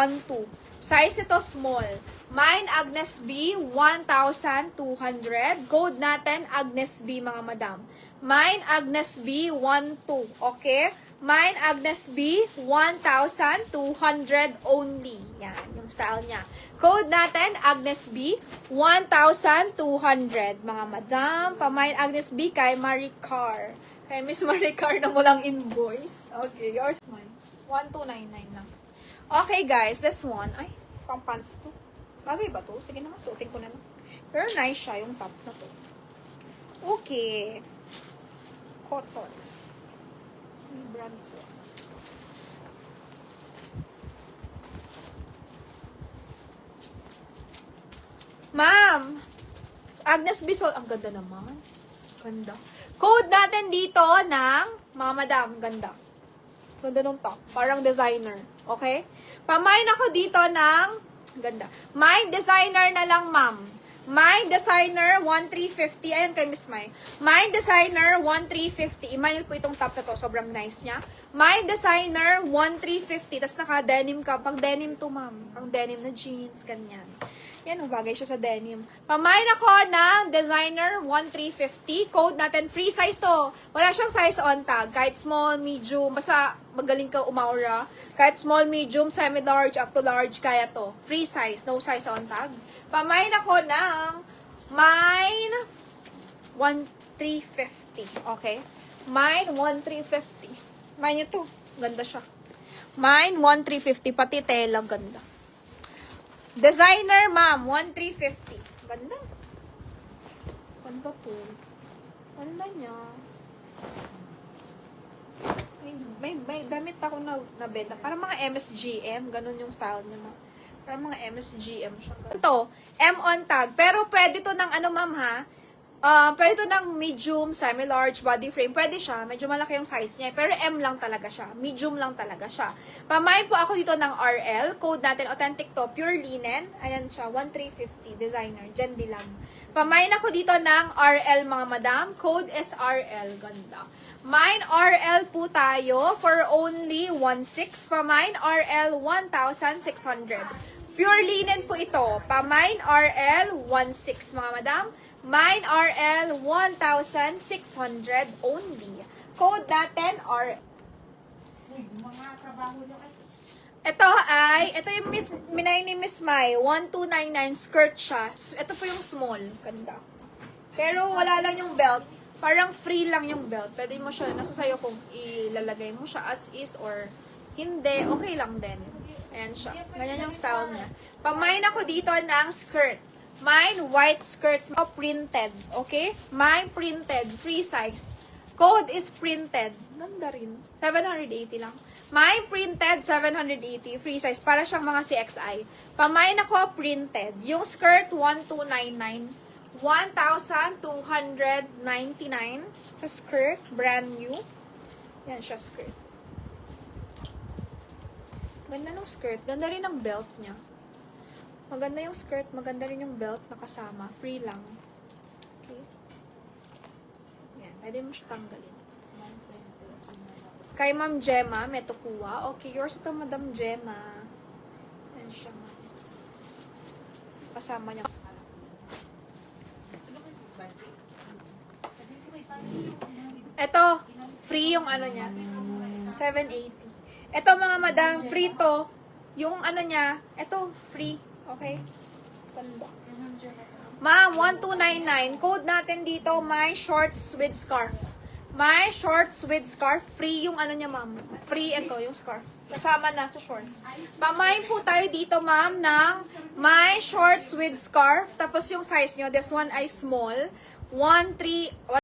1.2. Size nito small. Mine, Agnes B, 1,200. Code natin, Agnes B, mga madam. Mine, Agnes B, 1.2. Okay? Mine, Agnes B, 1,200 only. Yan, yung style niya. Code natin, Agnes B, 1,200. Mga madam, pamine Agnes B kay Maricar. Kay Miss Maricar na mo lang invoice. Okay, yours mine. 1,299 lang. Okay, guys, this one. Ay, pang pants to. Bagay ba to? Sige na, suotin ko na lang. Pero nice siya, yung top na to. Okay. Cotton. May brand to. Ma'am! Agnes Bisol. Ang ganda naman. Ganda. Code natin dito ng mga madam. Ganda. Ganda nung top. Parang designer. Okay? Pamain ako dito ng ganda. My designer na lang, ma'am. My designer 1,350. Ayan kay Miss Mai. My designer 1,350. Imail po itong top na to. Sobrang nice niya. My designer 1,350. Tapos naka-denim ka. Pang denim to, ma'am. Pang denim na jeans. Ganyan. Yan, bagay siya sa denim. Pamain ako ng designer 1,350. Code natin, free size to. Wala siyang size on tag. Kahit small, medium, basta magaling ka umaura. Kahit small, medium, semi-large, up to large, kaya to. Free size, no size on tag. Pamain ako ng mine 1,350. Okay? Mine 1,350. Mine ito. Ganda siya. Mine 1,350. Pati tela, ganda. Designer, ma'am, 1,350. Ganda. Ganda to. Ganda niya. May damit ako na benta. Parang mga MSGM. Ganun yung style niya. Parang mga MSGM siya. Ito, M on tag. Pero pwede to ng ano, ma'am, ha? Pwede to ng medium, semi-large, body frame. Pwede siya. Medyo malaki yung size niya. Pero M lang talaga siya. Medium lang talaga siya. Pamain po ako dito ng RL. Code natin, authentic to. Pure linen. Ayan siya. 1,350. Designer. Jendi lang. Pamain ako dito ng RL, mga madam. Code is RL. Ganda. Mine RL po tayo for only 1,600. Pamain RL, 1,600. Pure linen po ito. Pamain RL, 1,600, mga madam. Mine RL, 1,600 only. Code natin R. Mga trabaho nyo ay. Ito yung minay ni Miss Mai, 1,299 skirt siya. Ito po yung small, ganda. Pero wala lang yung belt, parang free lang yung belt. Pwede mo siya, nasa sayo kung ilalagay mo siya as is or hindi, okay lang din. Ayan siya, ganyan yung style niya. Pamain ako dito ng skirt. Mine, white skirt, printed, okay? Mine, printed, free size. Code is printed. Ganda rin. 780 lang. Mine, printed, 780, free size. Para siyang mga CXI. Pamain ako, printed. Yung skirt, 1,299. 1,299 sa skirt, brand new. Yan siya, skirt. Ganda ng skirt. Ganda rin ang belt niya. Maganda yung skirt, maganda rin yung belt na kasama. Free lang. Okay? Yan, pwede mo siya tanggalin. Kay Ma'am Gemma, Metokuwa. Okay, yours ito, Madam Gemma. Yan siya. Kasama niya. Ito, free yung ano niya. 780. Ito, mga madam, free to. Yung ano niya, ito, free. Okay? Ganda. Ma'am, 1,299. Code natin dito, my shorts with scarf. My shorts with scarf. Free yung ano niya, ma'am. Free ito, yung scarf. Kasama na sa shorts. Pamain po tayo dito, ma'am, ng my shorts with scarf. Tapos yung size nyo, this one ay small. 1,3